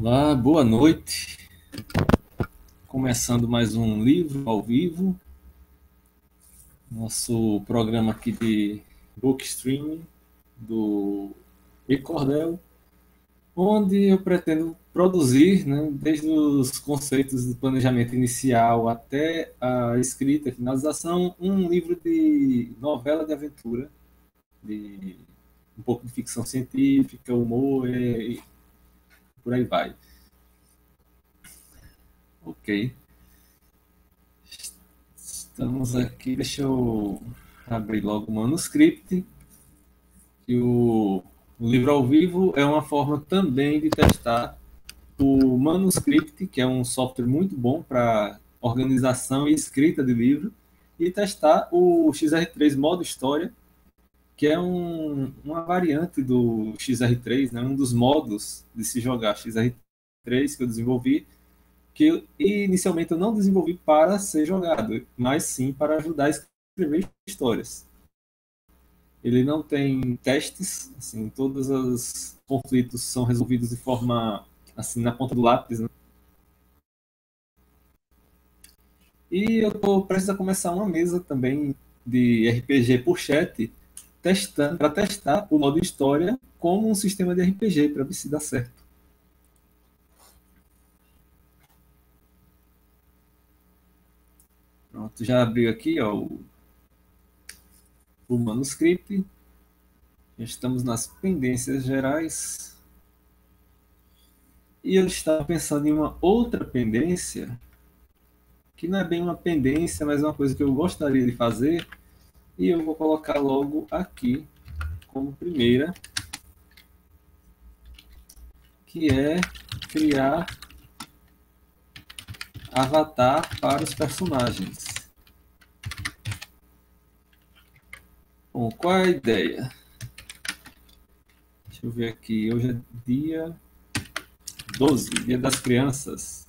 Olá, boa noite. Começando mais um livro ao vivo, nosso programa aqui de book streaming do Ecordel, onde eu pretendo produzir, né, desde os conceitos do planejamento inicial até a escrita e finalização, um livro de novela de aventura, de um pouco de ficção científica, humor e por aí vai. Ok. Estamos aqui, deixa eu abrir logo o manuscript. E o livro ao vivo é uma forma também de testar o Manuscript, que é um software muito bom para organização e escrita de livro, e testar o XR3 modo história, que é uma variante do XR3, né? Um dos modos de se jogar XR3 que eu desenvolvi, que inicialmente eu não desenvolvi para ser jogado, mas sim para ajudar a escrever histórias. Ele não tem testes, assim, todos os conflitos são resolvidos de forma assim na ponta do lápis, né? E eu estou prestes a começar uma mesa também de RPG por chat, testando para testar o modo história como um sistema de RPG para ver se dá certo. Pronto, já abriu aqui ó, o manuscript. Estamos nas pendências gerais. E eu estava pensando em uma outra pendência, que não é bem uma pendência, mas é uma coisa que eu gostaria de fazer, e eu vou colocar logo aqui como primeira, que é criar avatar para os personagens. Bom, qual é a ideia? Deixa eu ver aqui, hoje é dia 12, dia das crianças.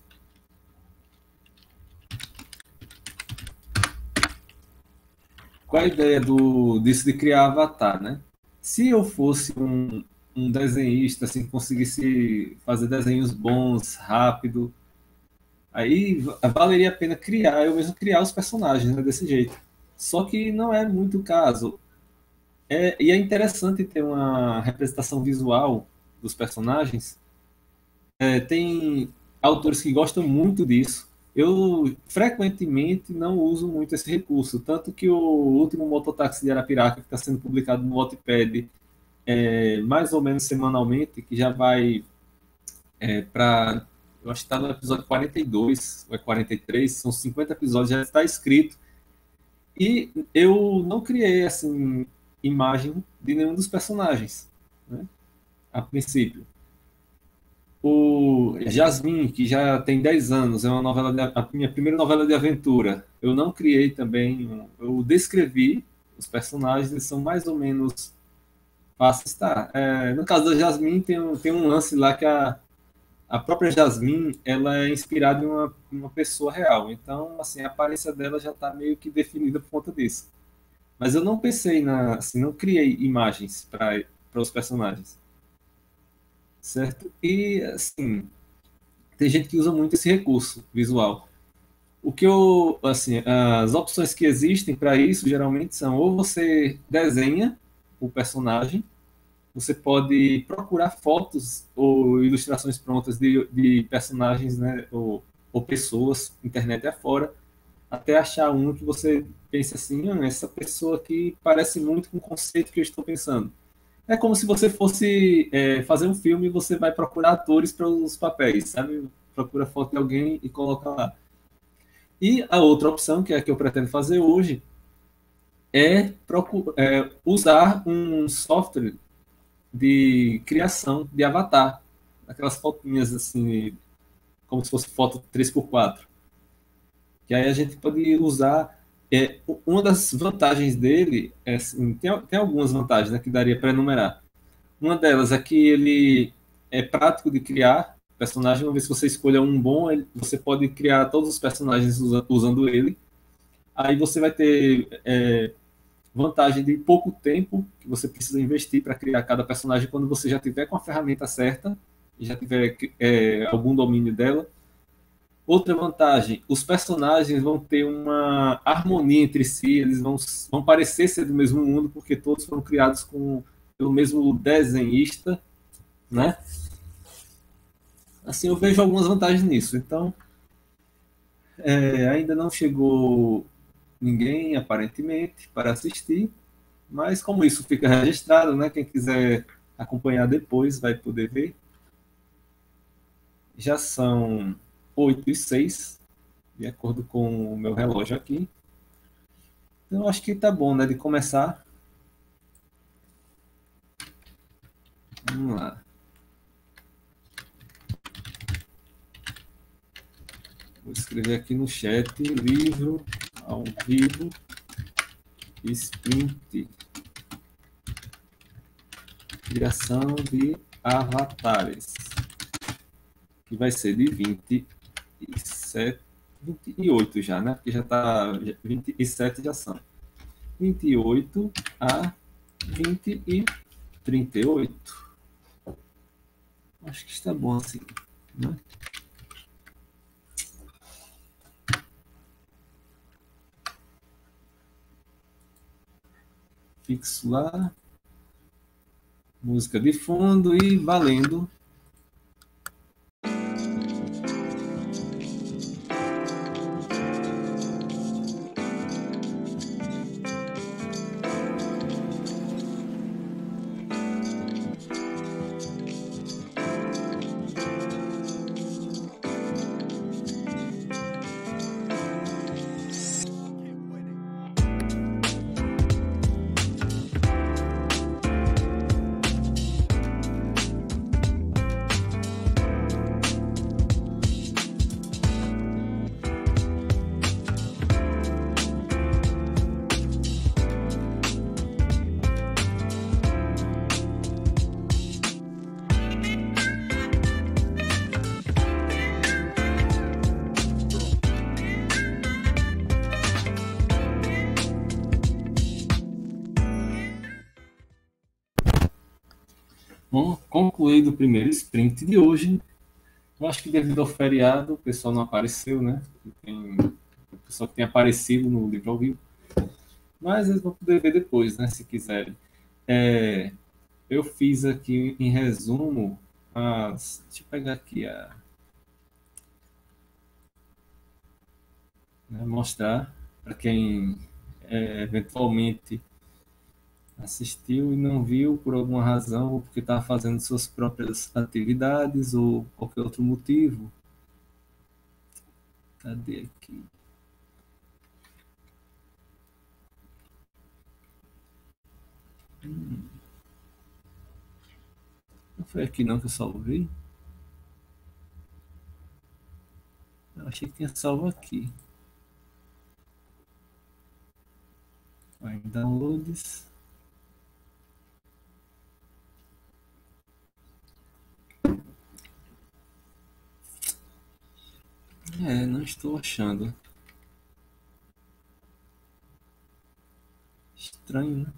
Qual é a ideia disso de criar avatar, né? Se eu fosse um desenhista, assim, conseguisse fazer desenhos bons, rápido, aí valeria a pena criar, eu mesmo criar os personagens, né, desse jeito. Só que não é muito o caso. E é interessante ter uma representação visual dos personagens. Tem autores que gostam muito disso. Eu frequentemente não uso muito esse recurso, tanto que o último Mototáxi de Arapiraca, que está sendo publicado no Wattpad, mais ou menos semanalmente, que já vai para. Eu acho que está no episódio 42 ou é 43, são 50 episódios, já está escrito. E eu não criei assim imagem de nenhum dos personagens, né, a princípio. O Jasmine, que já tem 10 anos, é uma novela a minha primeira novela de aventura. Eu não criei também, eu descrevi os personagens, eles são mais ou menos fáceis, tá? No caso da Jasmine, tem um lance lá que a própria Jasmine, ela é inspirada em uma pessoa real. Então, assim, a aparência dela já está meio que definida por conta disso. Mas eu não pensei assim, não criei imagens para os personagens, certo? E, assim, tem gente que usa muito esse recurso visual. O que eu, assim, as opções que existem para isso geralmente são ou você desenha o personagem, você pode procurar fotos ou ilustrações prontas de personagens, né, ou pessoas, internet afora, até achar um que você pense assim, essa pessoa aqui parece muito com o conceito que eu estou pensando. É como se você fosse fazer um filme e você vai procurar atores para os papéis, sabe? Procura foto de alguém e coloca lá. E a outra opção, que é a que eu pretendo fazer hoje, é usar um software de criação de avatar. Aquelas fotinhas assim, como se fosse foto 3x4. Que aí a gente pode usar. Uma das vantagens dele, assim, tem algumas vantagens, né, que daria para enumerar. Uma delas é que ele é prático de criar personagem. Uma vez que você escolha um bom, você pode criar todos os personagens usando ele. Aí você vai ter vantagem de pouco tempo que você precisa investir para criar cada personagem quando você já tiver com a ferramenta certa. já tiver algum domínio dela. Outra vantagem, os personagens vão ter uma harmonia entre si, eles vão parecer ser do mesmo mundo, porque todos foram criados pelo mesmo desenhista, né? Assim, eu vejo algumas vantagens nisso. Então, ainda não chegou ninguém, aparentemente, para assistir, mas como isso fica registrado, né? Quem quiser acompanhar depois vai poder ver. Já são 8h06, de acordo com o meu relógio aqui. Então, acho que tá bom, né, de começar. Vamos lá. Vou escrever aqui no chat: livro ao vivo sprint, criação de avatares, que vai ser de 27, 28 já, né? Porque já está 27 já são 28 a 20 e 38. Acho que está bom assim, né? Fixo lá, música de fundo e valendo. Bom, concluído o primeiro sprint de hoje. Eu acho que devido ao feriado, o pessoal não apareceu, né? O pessoal que tem aparecido no livro ao vivo. Mas eles vão poder ver depois, né? Se quiserem. É, eu fiz aqui em resumo deixa eu pegar aqui né, mostrar para quem eventualmente assistiu e não viu por alguma razão, ou porque estava fazendo suas próprias atividades, ou qualquer outro motivo. Cadê aqui? Não foi aqui não que eu salvei? Eu achei que tinha salvo aqui. Vai em downloads. Não estou achando. Estranho, né?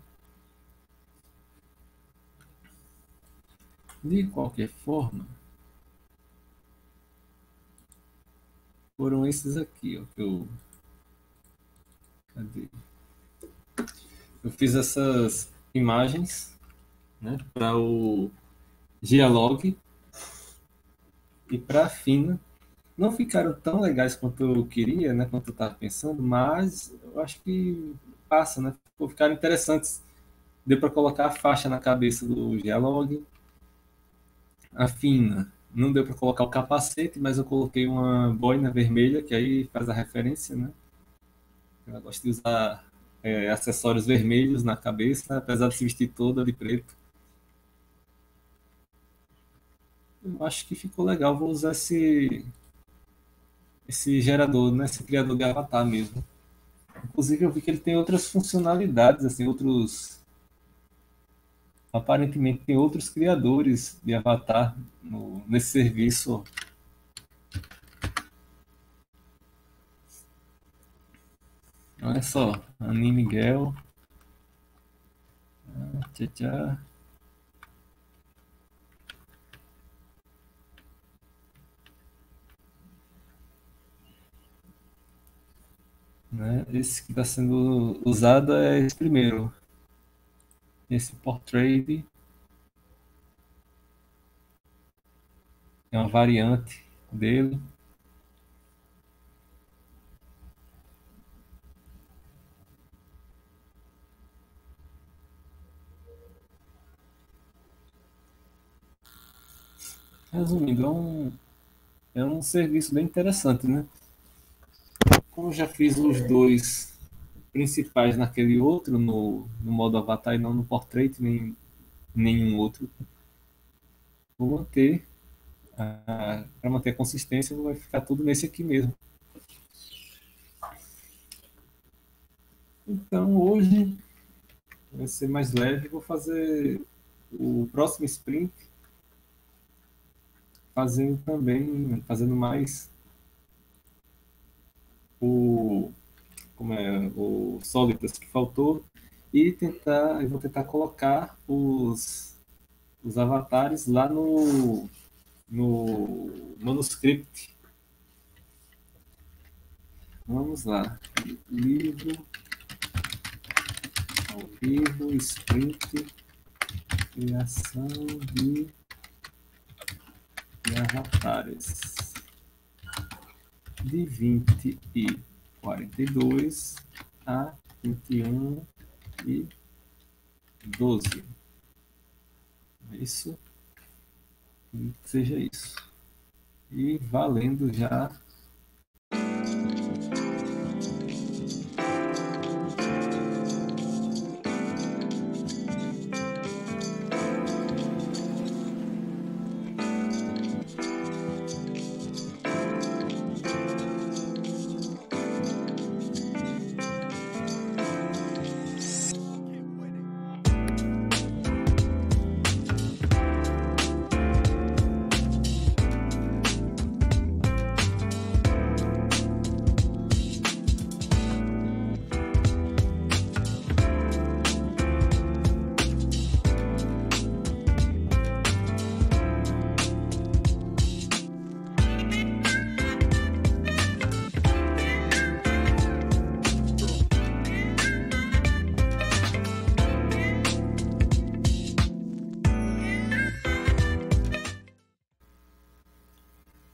De qualquer forma, foram esses aqui, ó, que eu. Cadê? Eu fiz essas imagens, né, para o Geolog e para a Fina. Não ficaram tão legais quanto eu queria, né, quanto eu estava pensando, mas eu acho que passa, né? Ficaram interessantes. Deu para colocar a faixa na cabeça do Geolog. A Fina, não deu para colocar o capacete, mas eu coloquei uma boina vermelha, que aí faz a referência, né? Ela gosta de usar acessórios vermelhos na cabeça, apesar de se vestir toda de preto. Eu acho que ficou legal. Vou usar esse gerador, né? Esse criador de avatar mesmo. Inclusive, eu vi que ele tem outras funcionalidades, assim, outros. Aparentemente, tem outros criadores de avatar nesse serviço. Olha só, Anime Girl. Tchau, tchau. né? Esse que está sendo usado é esse primeiro, esse Portrait, é uma variante dele. Resumindo, é um serviço bem interessante, né? Como eu já fiz os dois principais naquele outro, no modo avatar e não no portrait, nem nenhum outro, vou manter, para manter a consistência, vai ficar tudo nesse aqui mesmo. Então hoje vai ser mais leve, vou fazer o próximo sprint fazendo mais o, como é, o Solitas que faltou eu vou tentar colocar os avatares lá no manuscript. Vamos lá. Livro ao vivo, sprint, criação de avatares. De 20 e 42 a 21 e 12. É isso? Que seja isso. E valendo já.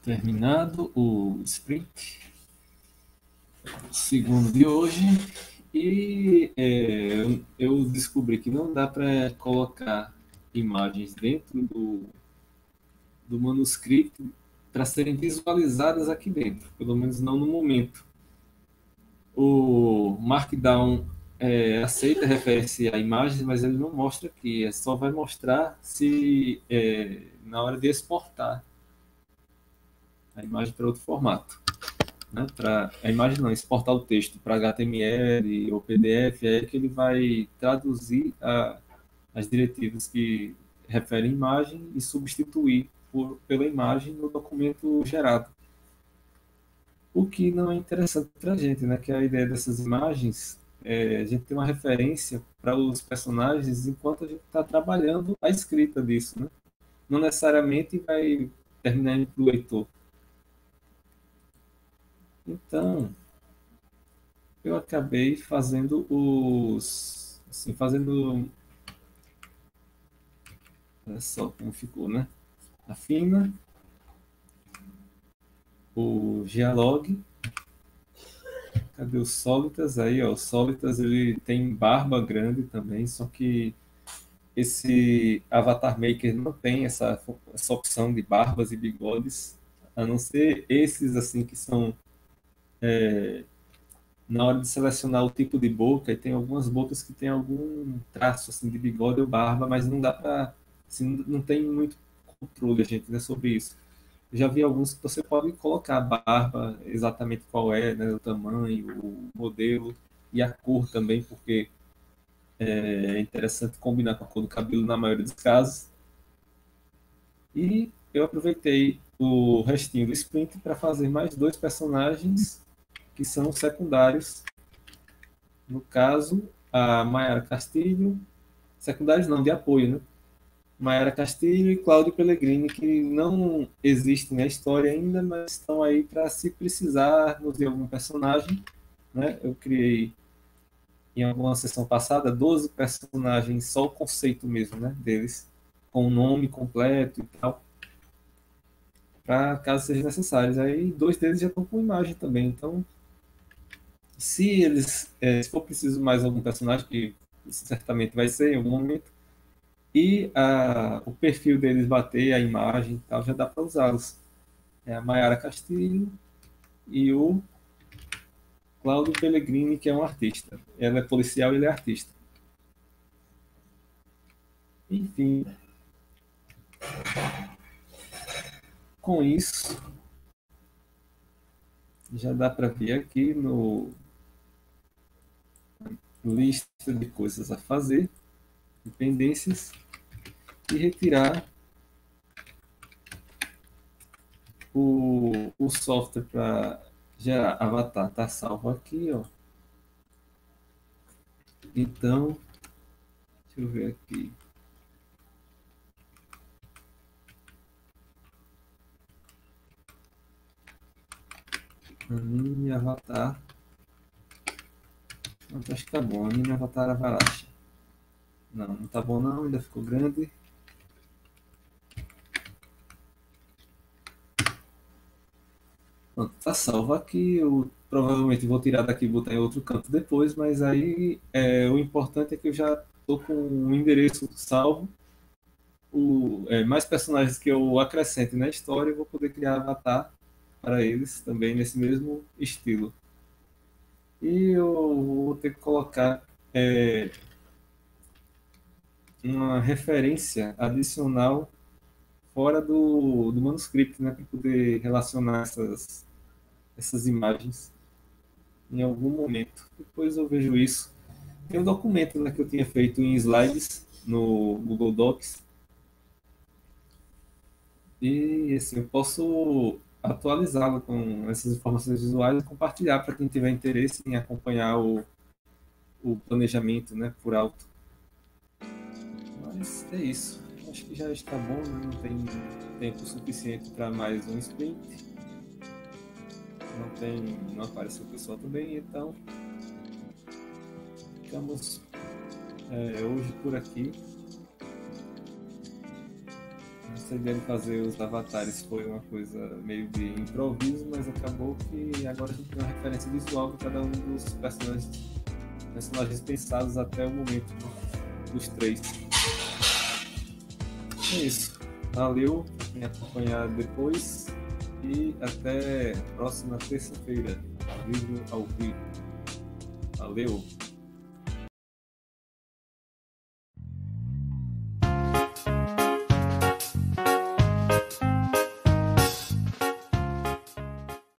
Terminado o sprint segundo de hoje e eu descobri que não dá para colocar imagens dentro do manuscrito para serem visualizadas aqui dentro, pelo menos não no momento. O Markdown aceita referência a imagens, mas ele não mostra aqui, só vai mostrar se na hora de exportar a imagem para outro formato. Né? Para a imagem não, exportar o texto para HTML ou PDF, é aí que ele vai traduzir as diretivas que referem imagem e substituir pela imagem no documento gerado. O que não é interessante para a gente, né? Que a ideia dessas imagens a gente tem uma referência para os personagens enquanto a gente está trabalhando a escrita disso, né? Não necessariamente vai terminar indo para o leitor. Então, eu acabei fazendo fazendo, olha só como ficou, né? Afina, o Gealog, cadê o Solitas? Aí, ó, o Solitas ele tem barba grande também, só que esse Avatar Maker não tem essa opção de barbas e bigodes, a não ser esses assim que são na hora de selecionar o tipo de boca, e tem algumas bocas que tem algum traço assim de bigode ou barba, mas não dá para, assim, não tem muito controle a gente, né, sobre isso. Eu já vi alguns que você pode colocar a barba exatamente qual é, né, o tamanho, o modelo e a cor também, porque é interessante combinar com a cor do cabelo na maioria dos casos. E eu aproveitei o restinho do sprint para fazer mais dois personagens que são secundários. No caso, a Mayara Castilho, secundários não, de apoio, né? Mayara Castilho e Cláudio Pellegrini, que não existem na história ainda, mas estão aí para se precisarmos de algum personagem, né? Eu criei em alguma sessão passada 12 personagens, só o conceito mesmo, né, deles, com o nome completo e tal, para caso seja necessário. Aí dois deles já estão com imagem também, então se eles, se for preciso mais algum personagem, que certamente vai ser em algum momento, e o perfil deles bater, a imagem e tal, já dá para usá-los. É a Mayara Castilho e o Cláudio Pellegrini, que é um artista. Ela é policial e ele é artista. Enfim, com isso, já dá para ver aqui no lista de coisas a fazer, dependências, e retirar o software para gerar avatar. Está salvo aqui, ó. Então, deixa eu ver aqui. Anime avatar. Acho que tá bom. Anime avatar Avarashi. Não, não tá bom não, ainda ficou grande. Pronto, tá salvo aqui. Eu provavelmente vou tirar daqui e botar em outro canto depois, mas aí o importante é que eu já tô com o endereço salvo. Mais personagens que eu acrescente na história, eu vou poder criar avatar para eles também nesse mesmo estilo. E eu vou ter que colocar uma referência adicional fora do manuscrito, né, para poder relacionar essas imagens em algum momento. Depois eu vejo isso. Tem um documento, né, que eu tinha feito em slides no Google Docs. E assim, eu posso atualizá-lo com essas informações visuais e compartilhar para quem tiver interesse em acompanhar o planejamento, né, por alto. Mas é isso. Acho que já está bom, né? Não tem tempo suficiente para mais um sprint. Não apareceu o pessoal também, então ficamos hoje por aqui. Essa ideia de fazer os avatares foi uma coisa meio de improviso, mas acabou que agora a gente tem uma referência visual de cada um dos personagens pensados até o momento, né, dos três. É isso. Valeu por me acompanhar depois e até próxima terça-feira, ao vivo. Valeu!